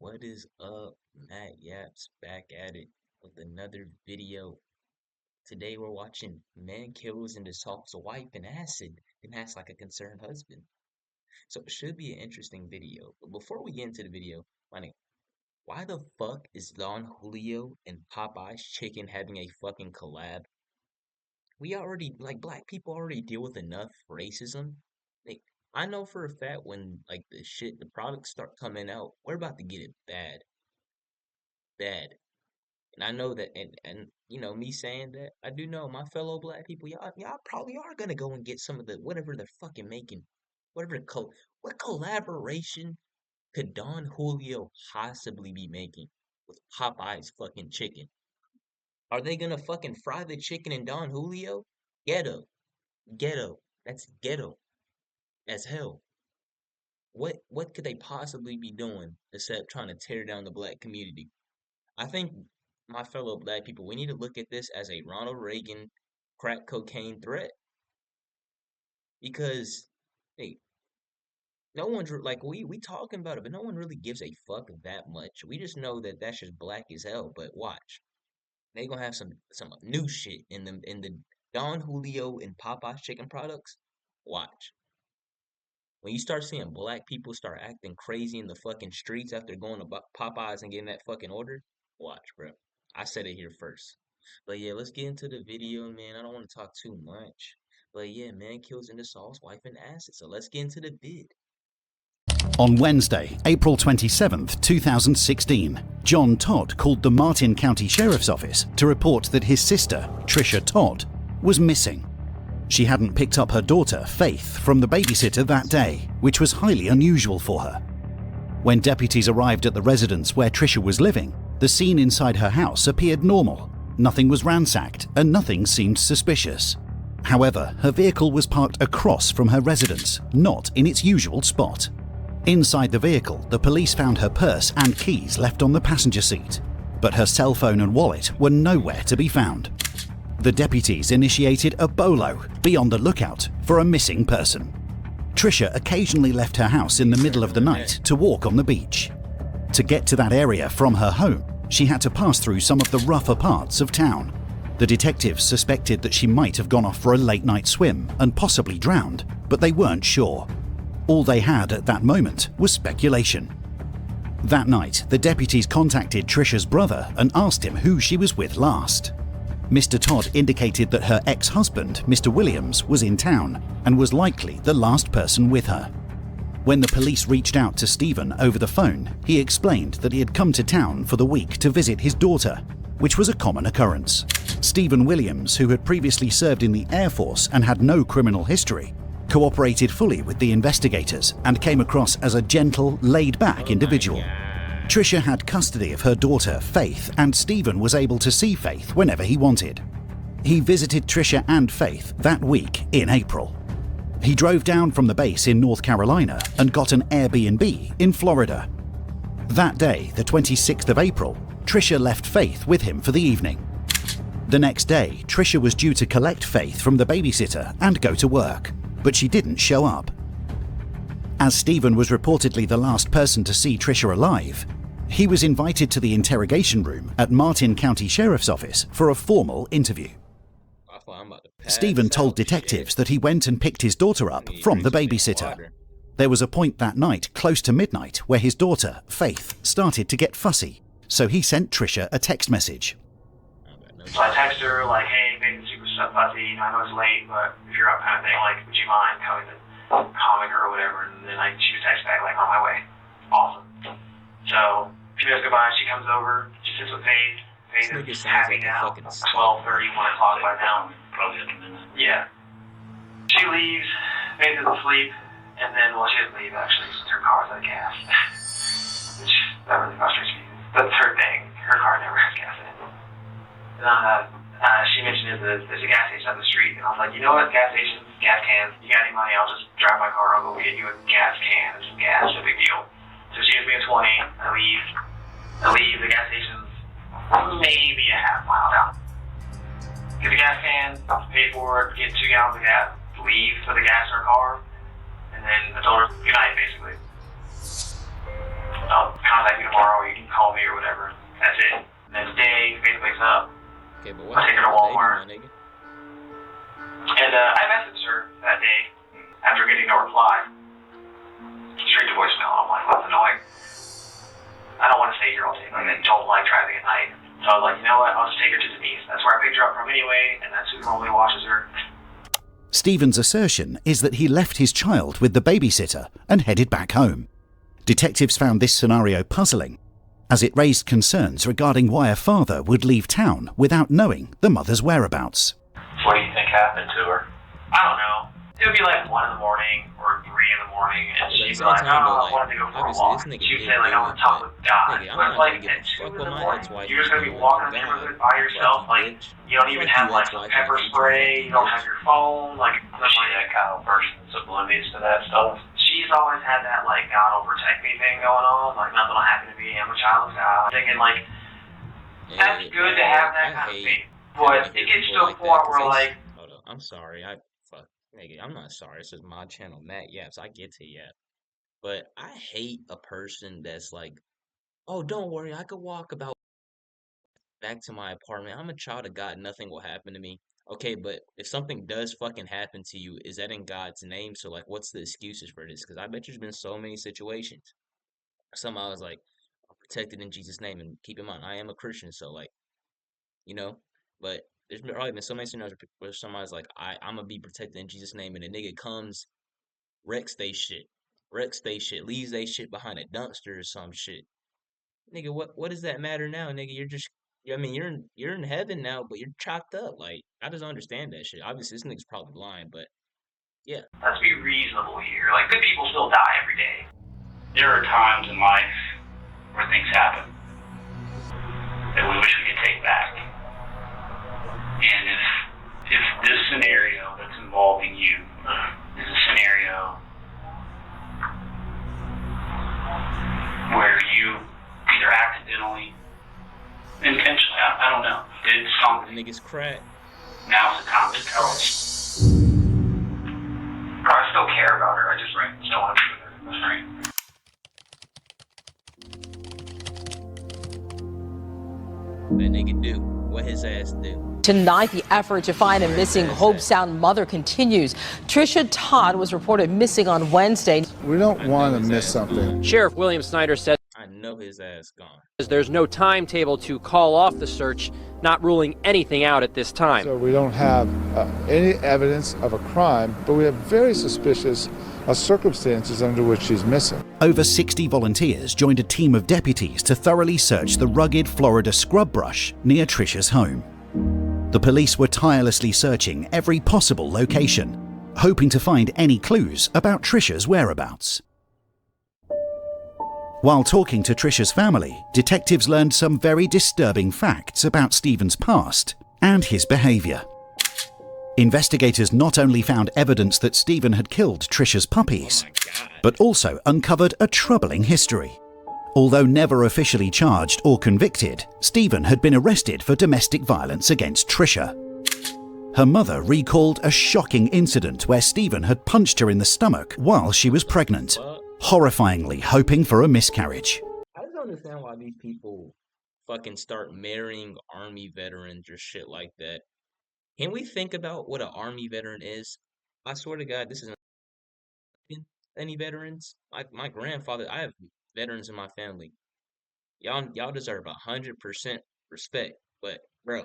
What is up? Matt Yaps back at it with another video. Today we're watching man kills and assaults wife in acid and acts like a concerned husband. So it should be an interesting video. But before we get into the video, why the fuck is Don Julio and Popeye's Chicken having a fucking collab? We already, black people already deal with enough racism. Like, I know for a fact when, the products start coming out, we're about to get it bad. Bad. And I know that, and me saying that, I do know my fellow black people, y'all probably are gonna go and get some of the whatever they're fucking making, what collaboration could Don Julio possibly be making with Popeye's fucking chicken? Are they gonna fucking fry the chicken in Don Julio? Ghetto, ghetto, that's ghetto as hell. What could they possibly be doing except trying to tear down the black community? I think my fellow black people, we need to look at this as a Ronald Reagan crack cocaine threat because, hey, no one's like we talking about it, but no one really gives a fuck that much. We just know that that's just black as hell. But watch, they gonna have some new shit in the Don Julio and Popeye's chicken products. Watch. When you start seeing black people start acting crazy in the fucking streets after going to Popeyes and getting that fucking order, watch, bro. I said it here first. But yeah, let's get into the video, man. I don't want to talk too much. But yeah, man kills into Saul's wife in acid. So let's get into the vid. On Wednesday, April 27th, 2016, John Todd called the Martin County Sheriff's Office to report that his sister, Trisha Todd, was missing. She hadn't picked up her daughter, Faith, from the babysitter that day, which was highly unusual for her. When deputies arrived at the residence where Trisha was living, the scene inside her house appeared normal. Nothing was ransacked and nothing seemed suspicious. However, her vehicle was parked across from her residence, not in its usual spot. Inside the vehicle, the police found her purse and keys left on the passenger seat, but her cell phone and wallet were nowhere to be found. The deputies initiated a BOLO, be on the lookout for a missing person. Trisha occasionally left her house in the middle of the night to walk on the beach. To get to that area from her home, she had to pass through some of the rougher parts of town. The detectives suspected that she might have gone off for a late-night swim and possibly drowned, but they weren't sure. All they had at that moment was speculation. That night, the deputies contacted Trisha's brother and asked him who she was with last. Mr. Todd indicated that her ex-husband, Mr. Williams, was in town and was likely the last person with her. When the police reached out to Stephen over the phone, he explained that he had come to town for the week to visit his daughter, which was a common occurrence. Stephen Williams, who had previously served in the Air Force and had no criminal history, cooperated fully with the investigators and came across as a gentle, laid-back individual. Trisha had custody of her daughter, Faith, and Stephen was able to see Faith whenever he wanted. He visited Trisha and Faith that week in April. He drove down from the base in North Carolina and got an Airbnb in Florida. That day, the 26th of April, Trisha left Faith with him for the evening. The next day, Trisha was due to collect Faith from the babysitter and go to work, but she didn't show up. As Stephen was reportedly the last person to see Trisha alive, he was invited to the interrogation room at Martin County Sheriff's Office for a formal interview. Stephen told detectives that he went and picked his daughter up from the babysitter. There was a point that night, close to midnight, where his daughter, Faith, started to get fussy, so he sent Trisha a text message. So I texted her, like, hey, baby, super fussy, I know it's late, but if you're up kind of thing, like, would you mind calling her or whatever? And then she would text back, like, on my way. Awesome. So, a few minutes go by, she comes over, she sits with Faith. Faith is happy now, 12:30, 1 o'clock by now. Probably at the minute. Yeah. She leaves, Faith is asleep, and then, well, she doesn't leave, actually, her car's out of gas. Which, that really frustrates me. That's her thing, her car never has gas in it. She mentioned there's a gas station up the street, and I was like, you know what, gas stations, gas cans, you got any money, I'll just drive my car, I'll go get you a gas can and some gas, no big deal. So she gives me a 20, I leave, the gas station's maybe a half mile down. Get the gas can, pay for it, get 2 gallons of gas, leave, put the gas in her car, and then I told her good night, basically. I'll contact you tomorrow or up. Okay, but I what take her happened to to the baby, Walmart. my nigga? And I messaged her that day after getting no reply. Straight to voicemail. I'm like, that's annoying. I don't want to stay here all day. Like, I don't like driving at night. So I was like, you know what? I'll just take her to Denise. That's where I picked her up from anyway, and that's who normally watches her. Stephen's assertion is that he left his child with the babysitter and headed back home. Detectives found this scenario puzzling, as it raised concerns regarding why a father would leave town without knowing the mother's whereabouts. What do you think happened to her? I don't know. It would be like 1 in the morning or 3 in the morning, and she'd be like, I wanted to go for a walk. She'd say, like, I want to talk with God. But like, at 2 in the morning, you're just going to be walking the neighborhood by yourself. Like, you don't even have, like, some pepper spray. You don't have your phone. Like, I'm that kind of person that's oblivious to that stuff. She's always had that, like, God will protect me thing going on. Like, nothing will happen to me. I'm a child of God. I'm thinking, like, that's good to have that kind of faith. But it gets to a point where, like, hold on, I'm sorry. Nigga, I'm not sorry. This is my channel, Matt Yaps. I get to Yap. But I hate a person that's like, oh, don't worry. I could walk about back to my apartment. I'm a child of God. Nothing will happen to me. Okay, but if something does fucking happen to you, is that in God's name? So, like, what's the excuses for this? Because I bet there's been so many situations. Somehow I was like, I'm protected in Jesus' name. And keep in mind, I am a Christian. So, like, you know, but there's probably been so many scenarios where somebody's like, I'm gonna be protected in Jesus' name, and a nigga comes, wrecks they shit, leaves they shit behind a dumpster or some shit. Nigga, what does that matter now, nigga? You're just, I mean, you're in heaven now, but you're chopped up. Like, I just don't understand that shit. Obviously, this nigga's probably lying, but yeah. Let's be reasonable here. Like, good people still die every day. There are times in life where things happen that we wish we could take back. And if this scenario that's involving you is a scenario where you either accidentally, intentionally, I don't know, did The something, nigga's crack. now's the time to tell us. I still care about her. I just don't want to be with her. That's right. That nigga do what his ass do. Tonight, the effort to find a missing Hobe Sound mother continues. Trisha Todd was reported missing on Wednesday. We don't want to miss something. Sheriff William Snyder said I know his ass gone. there's no timetable to call off the search, not ruling anything out at this time. So we don't have any evidence of a crime, but we have very suspicious circumstances under which she's missing. Over 60 volunteers joined a team of deputies to thoroughly search the rugged Florida scrub brush near Trisha's home. The police were tirelessly searching every possible location, hoping to find any clues about Trisha's whereabouts. While talking to Trisha's family, detectives learned some very disturbing facts about Stephen's past and his behaviour. Investigators not only found evidence that Stephen had killed Trisha's puppies, but also uncovered a troubling history. Although never officially charged or convicted, Stephen had been arrested for domestic violence against Trisha. Her mother recalled a shocking incident where Stephen had punched her in the stomach while she was pregnant, horrifyingly hoping for a miscarriage. I just don't understand why these people fucking start marrying army veterans or shit like that. Can we think about what an army veteran is? I swear to God, this isn't any veterans. Like my grandfather, I have veterans in my family. Y'all deserve 100% respect. But bro,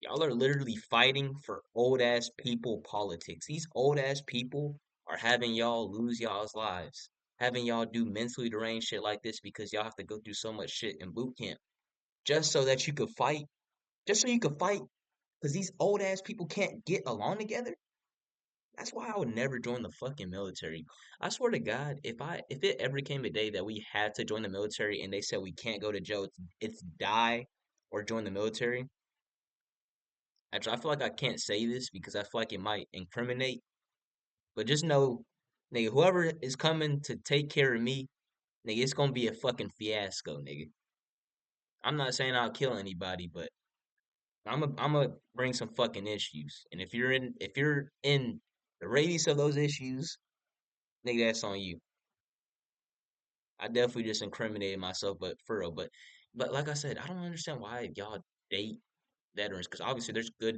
y'all are literally fighting for old ass people politics. These old ass people are having y'all lose y'all's lives, having y'all do mentally deranged shit like this because y'all have to go through so much shit in boot camp just so that you could fight. Just so you could fight because these old ass people can't get along together. That's why I would never join the fucking military. I swear to God, if it ever came a day that we had to join the military and they said we can't go to jail, it's die or join the military. Actually, I feel like I can't say this because I feel like it might incriminate. But just know, nigga, whoever is coming to take care of me, nigga, it's gonna be a fucking fiasco, nigga. I'm not saying I'll kill anybody, but I'm gonna bring some fucking issues. And if you're in the radius of those issues, nigga, that's on you. I definitely just incriminated myself, but for real. But But like I said, I don't understand why y'all date veterans, because obviously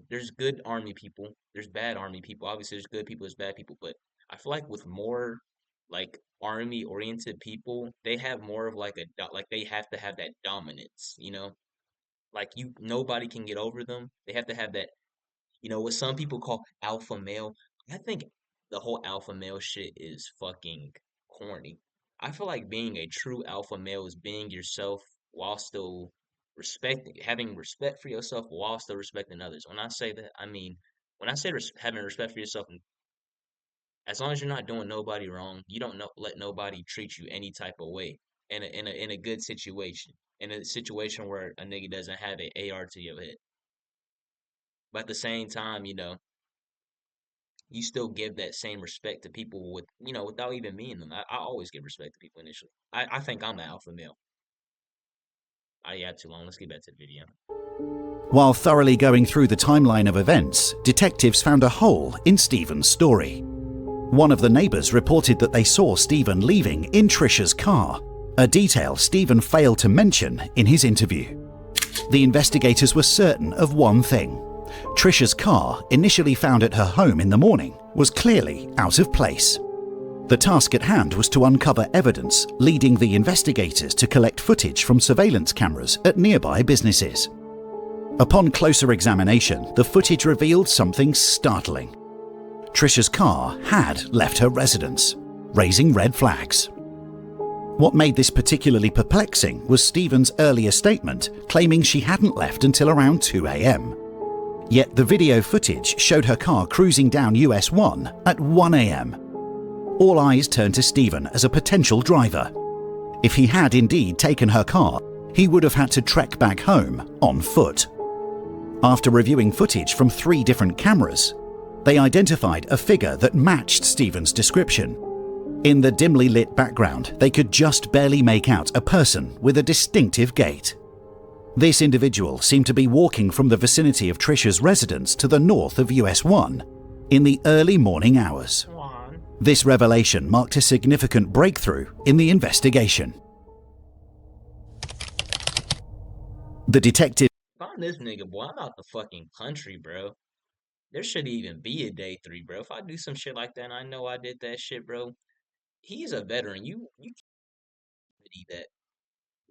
there's good army people, there's bad army people. Obviously, there's good people, there's bad people. But I feel like with more like army oriented people, they have more of like like they have to have that dominance, you know? Like nobody can get over them. They have to have that, what some people call alpha male. I think the whole alpha male shit is fucking corny. I feel like being a true alpha male is being yourself while still having respect for yourself while still respecting others. When I say that, I mean, when I say having respect for yourself, as long as you're not doing nobody wrong, you don't let nobody treat you any type of way in a good situation, in a situation where a nigga doesn't have an AR to your head. But at the same time, you still give that same respect to people without even meeting them. I always give respect to people initially. I think I'm an alpha male. Yeah, too long. Let's get back to the video. While thoroughly going through the timeline of events, detectives found a hole in Stephen's story. One of the neighbours reported that they saw Stephen leaving in Trisha's car, a detail Stephen failed to mention in his interview. The investigators were certain of one thing. Trisha's car, initially found at her home in the morning, was clearly out of place. The task at hand was to uncover evidence leading the investigators to collect footage from surveillance cameras at nearby businesses. Upon closer examination, the footage revealed something startling. Trisha's car had left her residence, raising red flags. What made this particularly perplexing was Stephen's earlier statement claiming she hadn't left until around 2 a.m. Yet the video footage showed her car cruising down US 1 at 1 a.m. All eyes turned to Stephen as a potential driver. If he had indeed taken her car, he would have had to trek back home on foot. After reviewing footage from 3 different cameras, they identified a figure that matched Stephen's description. In the dimly lit background, they could just barely make out a person with a distinctive gait. This individual seemed to be walking from the vicinity of Trisha's residence to the north of US 1 in the early morning hours. This revelation marked a significant breakthrough in the investigation. The detective If I'm this nigga, boy, I'm out the fucking country, bro. There shouldn't even be a day 3, bro. If I do some shit like that and I know I did that shit, bro, he's a veteran. You can't do that.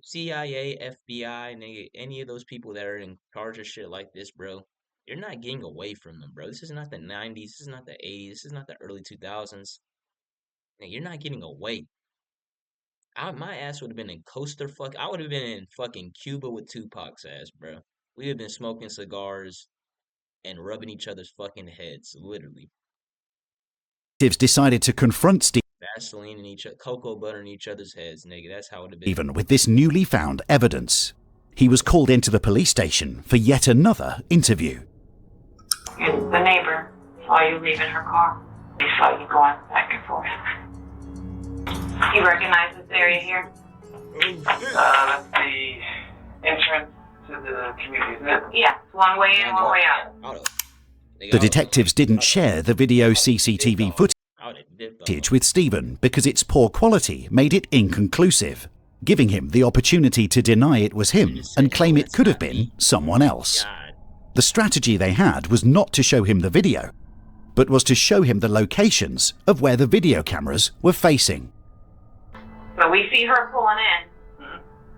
CIA, FBI, nigga, any of those people that are in charge of shit like this, bro, you're not getting away from them, bro. This is not the 90s. This is not the 80s. This is not the early 2000s. Nigga, you're not getting away. My ass would have been in I would have been in fucking Cuba with Tupac's ass, bro. We would have been smoking cigars and rubbing each other's fucking heads, literally. decided to confront Vaseline and cocoa butter in each other's heads, nigga. That's how it would have been. Stephen with this newly found evidence. He was called into the police station for yet another interview. The neighbor saw you leaving her car. He saw you going back and forth. You recognize this area here? That's the entrance to the community, isn't it? Yeah, it's one way in, one way out. The detectives didn't share the video CCTV footage with Stephen because its poor quality made it inconclusive, giving him the opportunity to deny it was him and claim it could have been someone else. The strategy they had was not to show him the video, but was to show him the locations of where the video cameras were facing. So we see her pulling in.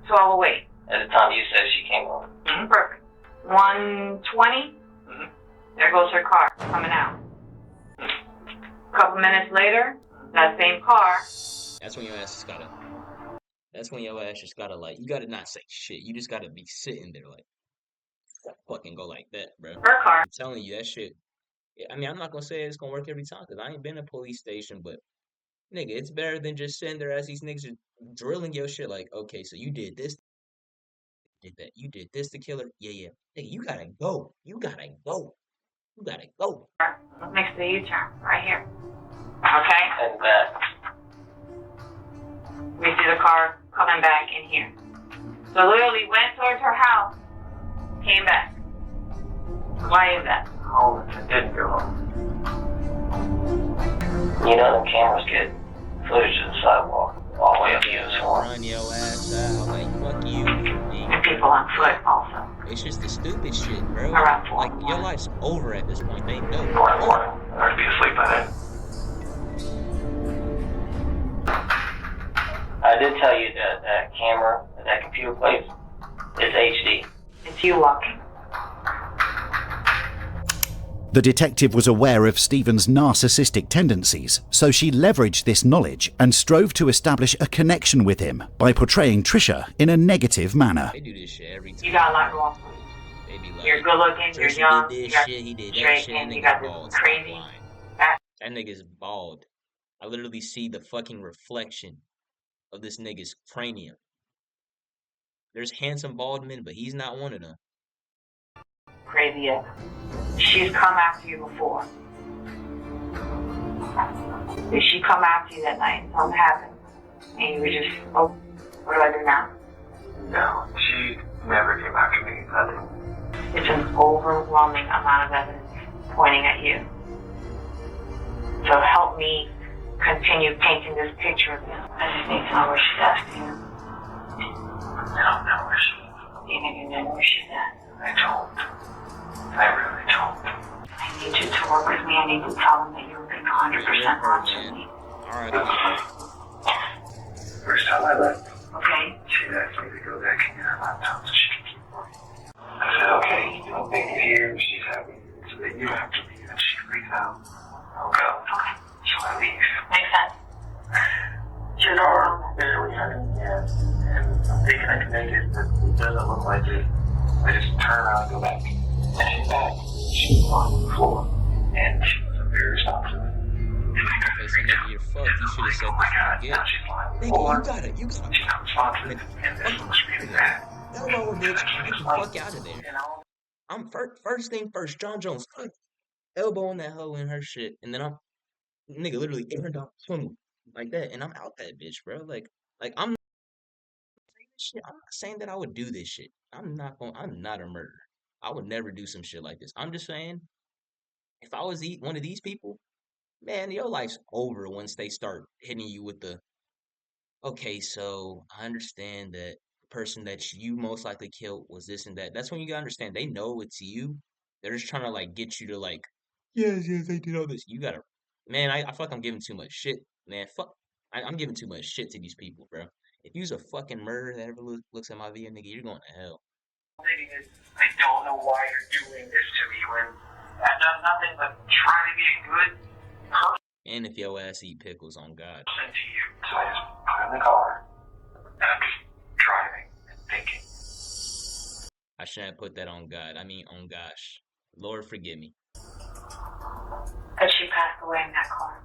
12:08. At the time you said she came over. Perfect. 1:20. There goes her car coming out. A couple minutes later, that same car. That's when your ass just gotta like, you gotta not say shit. You just gotta be sitting there like, fucking go like that, bro. Her car. I'm telling you, that shit. I mean, I'm not gonna say it's gonna work every time because I ain't been to a police station, but nigga, it's better than just sitting there as these niggas are drilling your shit like, okay, so you did this, did that, you did this to kill her. Yeah. Nigga, you gotta go. You gotta go. Next to the U-turn, right here. Okay? And that. We see the car coming back in here. So literally went towards her house, came back. Why is that? Home and didn't go home. You know the cameras get footage of the sidewalk all the way up to US 1. Run your ass out like, fuck you. people on foot also. It's just the stupid shit, bro. Around 4 Like, your life's over at this point. They know. 4 in the morning. I'd be asleep by then. I did tell you that that camera that that computer plays is HD. It's you walking. The detective was aware of Stephen's narcissistic tendencies, so she leveraged this knowledge and strove to establish a connection with him by portraying Trisha in a negative manner. They do this shit every time. You got a lot going for you. They be like, You're good looking, you're Trisha young, did you this got shit, he did that straight, shit, and that you nigga's got this bald. Stop crazy lying. back. That nigga's bald. I literally see the fucking reflection of this nigga's cranium. There's handsome bald men, but he's not one of them. Crazy ex. She's come after you before. Did she come after you that night? Something happened. And you were just, oh, what do I do now? No, she never came after me. Nothing. It's an overwhelming amount of evidence pointing at you. So help me continue painting this picture of you. I just need to know where she's at. I don't know where she is. Even you know where she's at. I don't. I really don't. I need you to work with me. I need to tell them that you're 100% honest with me. Alright. First time I left, Okay? she asked me to go back and get her laptop so she can keep working. I said, okay, I'll make it here. She's happy. So that you have to leave. And she freaks out. I'll go. Okay. So I leave. Makes sense. Your car barely had it yet. And I'm thinking I can make it, but it doesn't look like it. I just turn around and go back. And she's back. She was on the floor. And she wasn't very responsive. Okay, so nigga, you're fucked. You should have said Oh my God, this now from she's lying. the Or get. You got she's not responsive. And this looks really bad. Elbow, bitch. Get the fuck out of there. You know? I'm first thing first, John Jones. Elbowing that hoe in her shit. And then I'm, nigga, literally airing down swim like that. And I'm out that bitch, bro. Like, I'm shit. I'm not saying that I would do this shit. I'm not a murderer. I would never do some shit like this. I'm just saying, if I was one of these people, man, your life's over once they start hitting you with the, okay, so I understand that the person that you most likely killed was this and that. That's when you gotta understand they know it's you. They're just trying to like get you to like, yes, they did all this. You gotta, man, I feel like I'm giving too much shit, man. I'm giving too much shit to these people, bro. If you's a fucking murderer that ever looks at my video, nigga, you're going to hell. The thing is, I don't know why you're doing this to me when I've done nothing but trying to be a good person And if your ass eat pickles, on God. to you. So I just put in the car, and I'm just driving and thinking. I shouldn't put that on God. I mean, on gosh. Lord, forgive me. That she passed away in that car.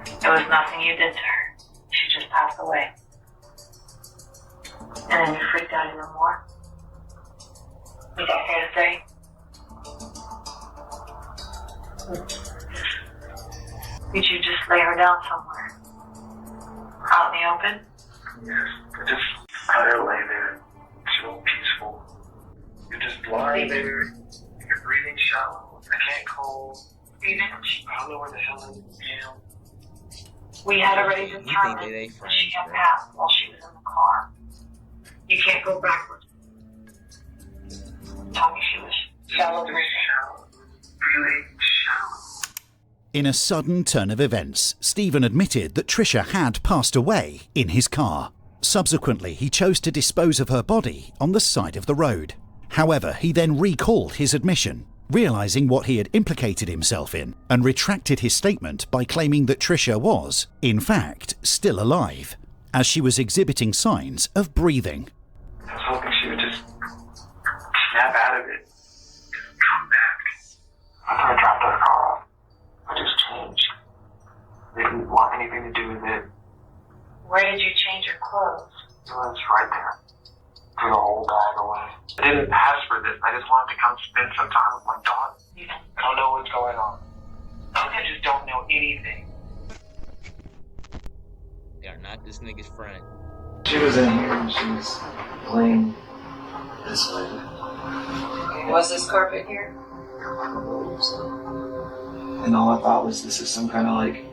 It was nothing you did to her. She just passed away. And then you freaked out even more. You got fair to say? Did you just lay her down somewhere? Out in the open? Yes, I just let her lay there, so peaceful. You're just lying there, you're breathing shallow, I can't cold. Breathing? I don't know where the hell I am. We had already You think determined they that friends, she had bro. passed while she was in the car. You can't go backwards. Tell me she was shallow. Shallow, really shallow. In a sudden turn of events, Stephen admitted that Trisha had passed away in his car. Subsequently, he chose to dispose of her body on the side of the road. However, he then recalled his admission, realizing what he had implicated himself in, and retracted his statement by claiming that Trisha was, in fact, still alive, as she was exhibiting signs of breathing. I was hoping she would just snap out of it. Just come back. After I dropped her car off, I just changed. Didn't want anything to do with it. Where did you change your clothes? It was right there. Threw the whole bag away. I didn't ask for this. I just wanted to come spend some time with my daughter. I don't know what's going on. I just don't know anything. They are not this nigga's friend. She was in here and she was playing this way. Was this carpet here? And all I thought was, this is some kind of like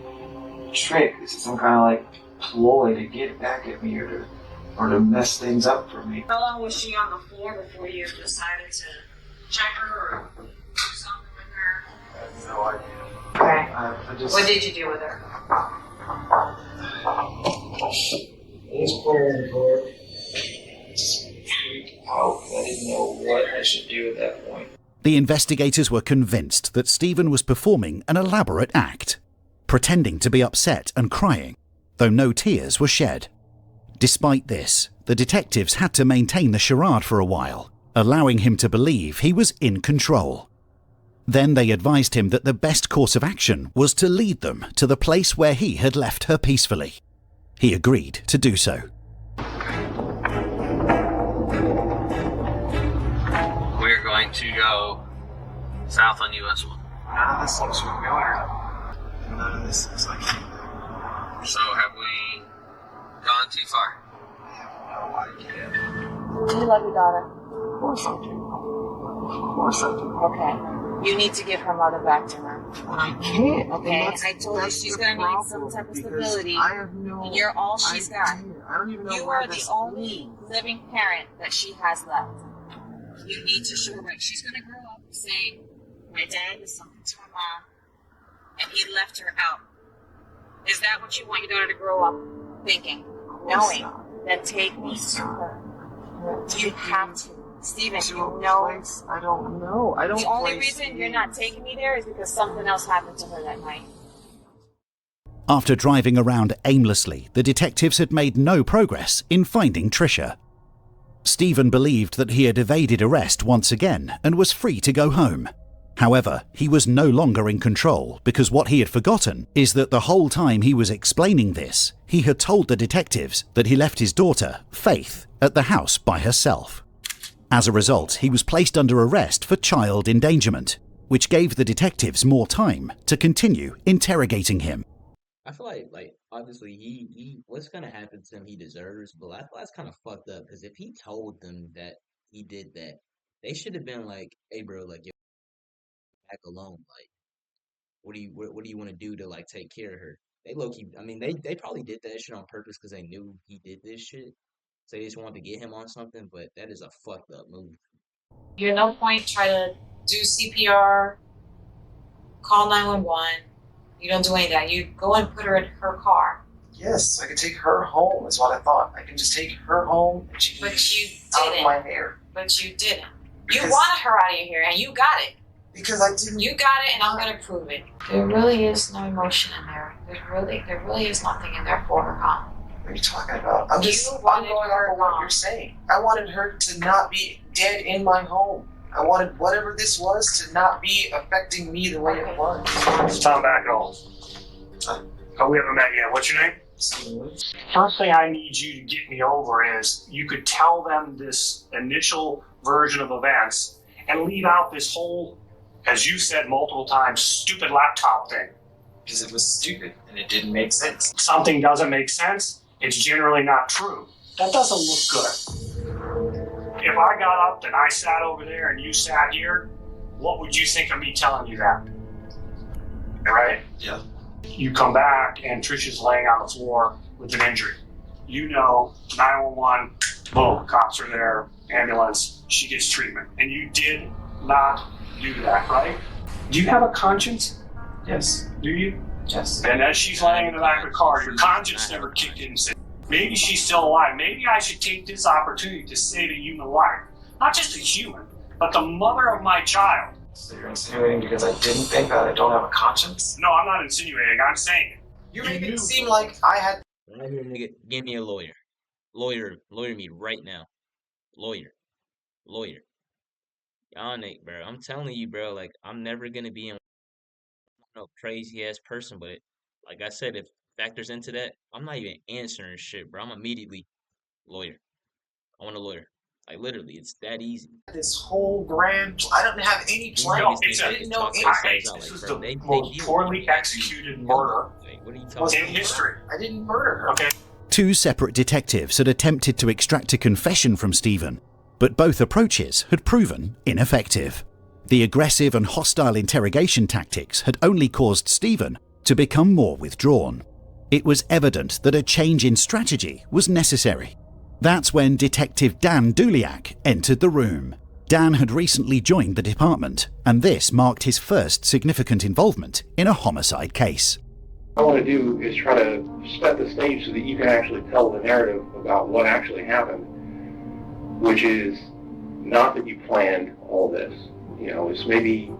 trick. This is some kind of like ploy to get back at me or to or to mess things up for me. How long was she on the floor before you decided to check her or do something with her? I have no idea. Okay. I just... What did you do with her? I just put her in the door. Just freaked out. I didn't know what I should do at that point. The investigators were convinced that Stephen was performing an elaborate act, pretending to be upset and crying, though no tears were shed. Despite this, the detectives had to maintain the charade for a while, allowing him to believe he was in control. Then they advised him that the best course of action was to lead them to the place where he had left her peacefully. He agreed to do so. We're going to go south on US 1. None of this looks familiar. None of this looks like anything. So have we gone too far? I have no idea. Do you love your daughter? Of course I do. Of course I do. Okay. You need to give her mother back to her. I can't. Okay, I told you she's gonna need some type of stability. I have no. And you're all she's got. I don't even know You where are the this only leads. living parent that she has left. You need to show her that she's gonna grow up saying, "My dad was something to my mom, and he left her out." Is that what you want your daughter to grow up thinking, knowing? Then take me to her. You have to. Stephen, you know. Place, I don't know. I don't. The only reason you're not taking me there is because something else happened to her that night. After driving around aimlessly, the detectives had made no progress in finding Tricia. Stephen believed that he had evaded arrest once again and was free to go home. However, he was no longer in control because what he had forgotten is that the whole time he was explaining this, he had told the detectives that he left his daughter, Faith, at the house by herself. As a result, he was placed under arrest for child endangerment, which gave the detectives more time to continue interrogating him. I feel like obviously he what's gonna happen to him he deserves, but I feel that's kind of fucked up because if he told them that he did that, they should have been like, "Hey, bro, like, you're back alone. Like, what do you want to do to like take care of her?" They low key, I mean, they probably did that shit on purpose because they knew he did this shit. So they just wanted to get him on something, but that is a fucked up move. You at no point try to do CPR, call 911. You don't do any of that. You go and put her in her car. Yes, I could take her home. Is what I thought. I can just take her home and she can But you out of didn't. my hair. But you didn't. You Because- wanted her out of your hair, and you got it. Because I didn't. You got it, and I'm gonna prove it. There really is no emotion in there. There really is nothing in there for her, huh? What are you talking about? I'm You just. I'm wanted going her off of what gone. you're saying. I wanted her to not be dead in my home. I wanted whatever this was to not be affecting me the way it was. It's Tom Backall. Oh, we haven't met yet. What's your name? First thing I need you to get me over is you could tell them this initial version of events and leave out this whole, as you said multiple times, stupid laptop thing. Because it was stupid and it didn't make sense. Something doesn't make sense, it's generally not true. That doesn't look good. If I got up and I sat over there and you sat here, what would you think of me telling you that? Right? Yeah. You come back and Trisha's laying on the floor with an injury. You know, 911, boom, cops are there, ambulance, she gets treatment. And you did not do that, right? Do you have a conscience? Yes. Do you? Yes. And as she's laying in the back of the car, your conscience never kicked in and said, maybe she's still alive. Maybe I should take this opportunity to save a human life. Not just a human, but the mother of my child. So you're insinuating because I didn't think that I don't have a conscience? No, I'm not insinuating. I'm saying it. You made it seem like I had. Right here, nigga, give me a lawyer. Lawyer me right now. Lawyer. Y'all nigga, bro. I'm telling you, bro, like, I'm never gonna be in no crazy ass person, but like I said, if factors into that, I'm not even answering shit, bro. I'm immediately lawyer. I want a lawyer. Like, literally, it's that easy. This whole grand. I don't have any plan. No, I didn't know talk anything. themselves out, This like, is bro, the they most deal poorly with it. executed murder Like, what are you talking in about? history. I didn't murder her. Okay. Two separate detectives had attempted to extract a confession from Stephen, but both approaches had proven ineffective. The aggressive and hostile interrogation tactics had only caused Stephen to become more withdrawn. It was evident that a change in strategy was necessary. That's when Detective Dan Duliak entered the room. Dan had recently joined the department, and this marked his first significant involvement in a homicide case. What I want to do is try to set the stage so that you can actually tell the narrative about what actually happened, which is not that you planned all this. You know, it's maybe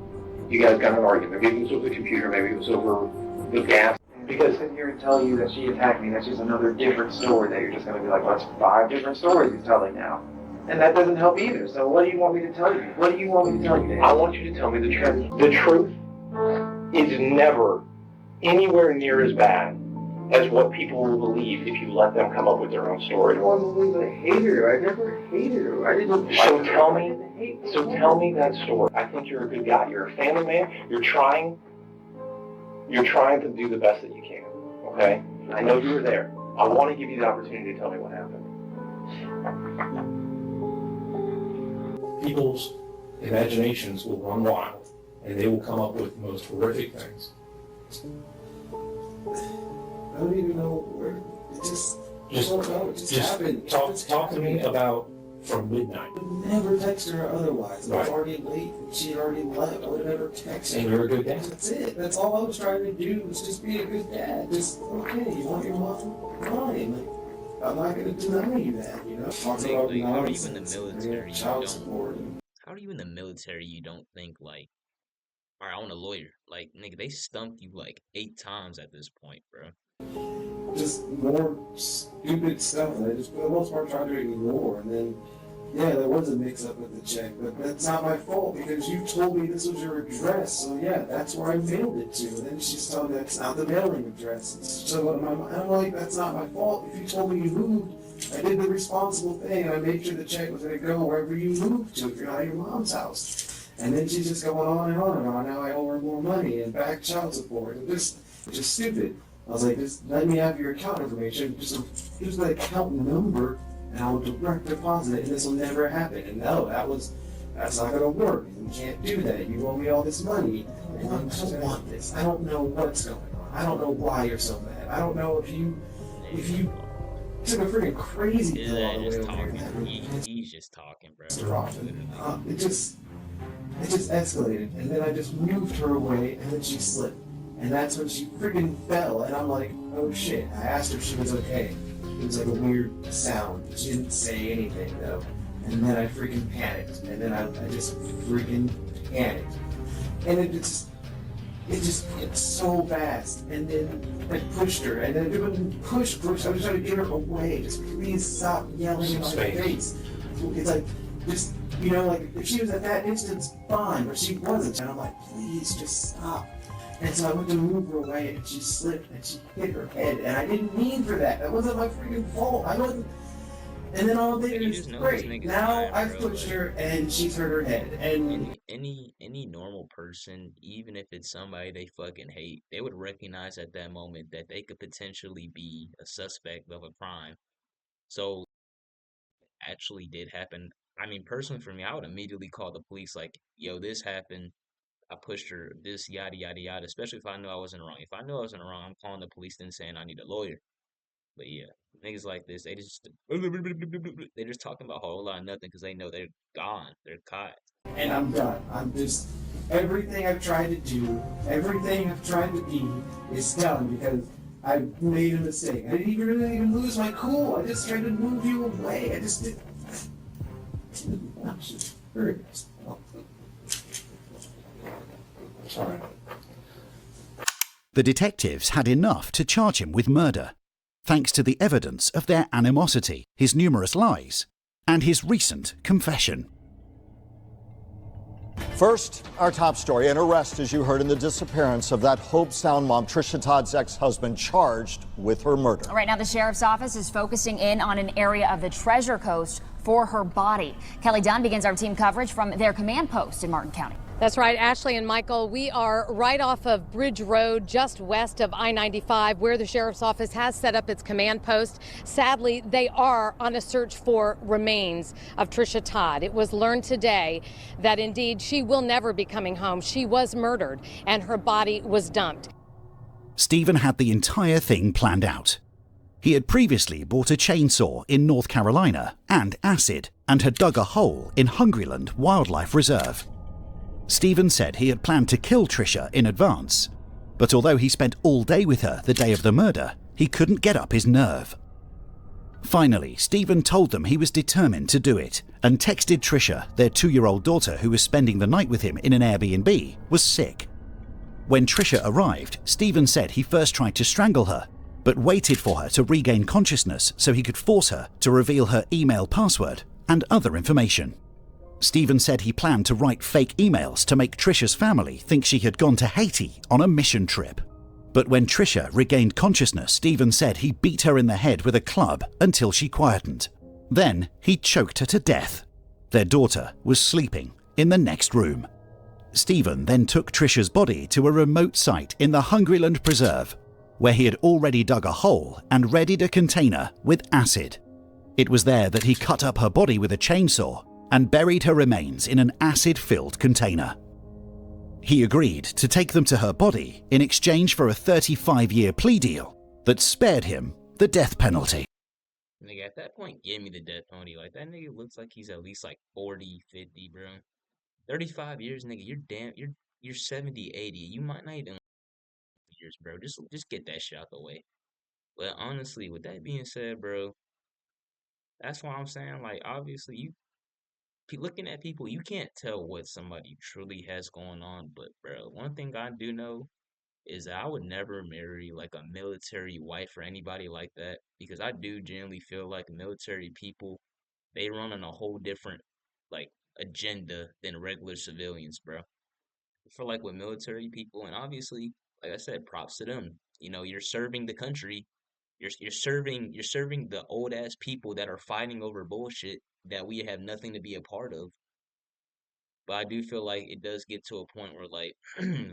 you guys got in an argument. Maybe it was over the computer, maybe it was over the gas. Because sitting here and telling you that she attacked me, that's just another different story that you're just going to be like, well, that's 5 different stories he's telling now. And that doesn't help either. So what do you want me to tell you? What do you want me to tell you, Dave? I want you to tell me the truth. The truth is never anywhere near as bad as what people will believe if you let them come up with their own story. I don't believe I hated her. I never hated her. I didn't. So tell me that story. I think you're a good guy. You're a family man. You're trying to do the best that you can. Okay? I know you were there. I want to give you the opportunity to tell me what happened. People's imaginations will run wild, and they will come up with the most horrific things. I don't even know where. It just happened. Talk to me about from midnight. I would never text her otherwise. I was Right. already late and she had already left. I would have never texted her. And you're a good dad. That's it. That's all I was trying to do was just be a good dad. Just, okay, you want your mom? Fine. Like, I'm not going to deny you that, you know? Talking about Like, how are you in the nonsense, military? You child don't. support. How are you in the military? You don't think like, all right, I want a lawyer. Like, nigga, they stumped you like 8 times at this point, bro. Just more stupid stuff that I just, for the most part, tried to ignore. And then, yeah, there was a mix-up with the check, but that's not my fault because you told me this was your address. So, yeah, that's where I mailed it to. And then she's telling me that's not the mailing address. So, I'm like, that's not my fault. If you told me you moved, I did the responsible thing, and I made sure the check was going to go wherever you moved to if you're not at your mom's house. And then she's just going on and on and on. Now I owe her more money and back child support. It's just stupid. I was like, just let me have your account information. Just here's the account number, and I'll direct deposit it, and this will never happen. And no, that's not going to work. You can't do that. You owe me all this money, and I don't want this. I don't know what's going on. I don't know why you're so mad. I don't know if you took a freaking crazy pill all the way over here. He's just talking, bro. It just escalated, and then I just moved her away, and then she slipped. And that's when she freaking fell, and I'm like, oh shit. I asked her if she was okay. It was like a weird sound. She didn't say anything, though. And then I freaking panicked, and then I just freaking panicked. And it's so fast. And then I pushed her, and then it wouldn't push. I was trying to get her away. Just please stop yelling in my face. It's like, just, you know, like, if she was at that distance, fine, but she wasn't. And I'm like, please, just stop. And so I went to move her away, and she slipped, and she hit her head, and I didn't mean for that. That wasn't my freaking fault. I wasn't. And then all day is great. Now I've pushed her, and she's hurt her head. And any normal person, even if it's somebody they fucking hate, they would recognize at that moment that they could potentially be a suspect of a crime. So, actually did happen. I mean, personally for me, I would immediately call the police like, yo, this happened. I pushed her, this, yada, yada, yada, especially if I knew I wasn't wrong. If I knew I wasn't wrong, I'm calling the police then saying I need a lawyer. But yeah, niggas like this, they're just talking about a whole lot of nothing because they know they're gone. They're caught. And I'm done. I'm just, everything I've tried to do, everything I've tried to be is done because I made a mistake. I didn't even lose my cool. I just tried to move you away. I just did. I'm just very nice. Sorry. The detectives had enough to charge him with murder, thanks to the evidence of their animosity, his numerous lies, and his recent confession. First, our top story, an arrest, as you heard, in the disappearance of that Hobe Sound mom, Trisha Todd's ex-husband, charged with her murder. Right now, the sheriff's office is focusing in on an area of the Treasure Coast for her body. Kelly Dunn begins our team coverage from their command post in Martin County. That's right, Ashley and Michael. We are right off of Bridge Road, just west of I-95, where the sheriff's office has set up its command post. Sadly, they are on a search for remains of Trisha Todd. It was learned today that indeed she will never be coming home. She was murdered and her body was dumped. Stephen had the entire thing planned out. He had previously bought a chainsaw in North Carolina and acid, and had dug a hole in Hungryland Wildlife Reserve. Stephen said he had planned to kill Trisha in advance, but although he spent all day with her the day of the murder, he couldn't get up his nerve. Finally, Stephen told them he was determined to do it, and texted Trisha, their 2-year-old daughter who was spending the night with him in an Airbnb, was sick. When Trisha arrived, Stephen said he first tried to strangle her, but waited for her to regain consciousness so he could force her to reveal her email password and other information. Stephen said he planned to write fake emails to make Trisha's family think she had gone to Haiti on a mission trip. But when Trisha regained consciousness, Stephen said he beat her in the head with a club until she quietened. Then he choked her to death. Their daughter was sleeping in the next room. Stephen then took Trisha's body to a remote site in the Hungryland Preserve, where he had already dug a hole and readied a container with acid. It was there that he cut up her body with a chainsaw and buried her remains in an acid-filled container. He agreed to take them to her body in exchange for a 35-year plea deal that spared him the death penalty. Nigga, at that point, give me the death penalty. Like, that nigga looks like he's at least like 40, 50, bro. 35 years, nigga, you're 70, 80. You might not even years, bro. Just get that shit out the way. But honestly, with that being said, bro, that's why I'm saying, like, obviously, looking at people, you can't tell what somebody truly has going on. But, bro, one thing I do know is that I would never marry, like, a military wife or anybody like that. Because I do genuinely feel like military people, they run on a whole different, like, agenda than regular civilians, bro. For like with military people, and obviously, like I said, props to them. You know, you're serving the country. You're serving the old ass people that are fighting over bullshit that we have nothing to be a part of. But I do feel like it does get to a point where, like,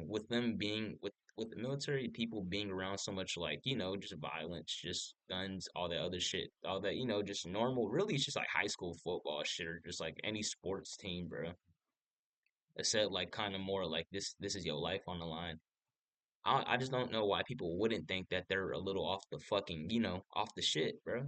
with them being with the military people being around so much, like, just violence, just guns, all that other shit, all that, just normal. Really, it's just like high school football shit, or just like any sports team, bro. Except like kind of more like this is your life on the line. I just don't know why people wouldn't think that they're a little off the fucking, off the shit, bro.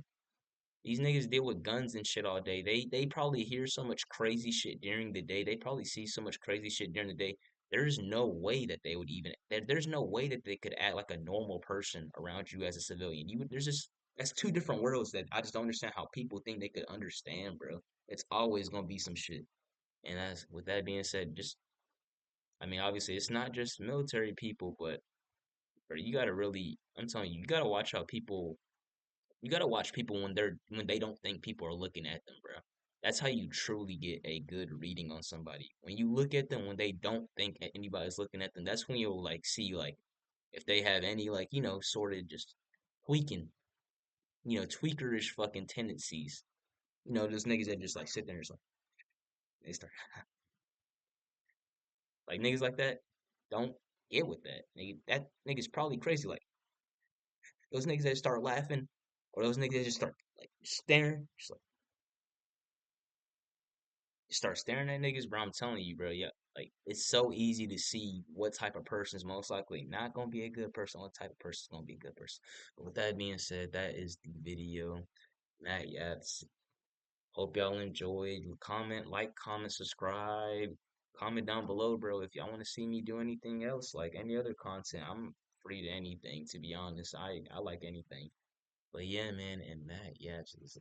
These niggas deal with guns and shit all day. They probably hear so much crazy shit during the day. They probably see so much crazy shit during the day. There's no way that they would even there's no way that they could act like a normal person around you as a civilian. There's just that's two different worlds that I just don't understand how people think they could understand, bro. It's always gonna be some shit. And as with that being said, I mean, obviously, it's not just military people, but bro, you gotta really, I'm telling you, you gotta watch people when they don't think people are looking at them, bro. That's how you truly get a good reading on somebody. When you look at them when they don't think anybody's looking at them, that's when you'll like see like if they have any like, sort of just tweaking, tweakerish fucking tendencies. Those niggas that just like sit there and just like they start like niggas like that don't get with that. That nigga's probably crazy. Like those niggas that start laughing, or those niggas that just start like staring, just start staring at niggas, bro. I'm telling you, bro. Yeah, like it's so easy to see what type of person is most likely not gonna be a good person, what type of person is gonna be a good person. But with that being said, that is the video. Matt Yaps. Hope y'all enjoyed. Comment, subscribe. Comment down below, bro, if y'all want to see me do anything else, like any other content. I'm free to anything, to be honest. I like anything. But yeah, man, and Matt Yaps is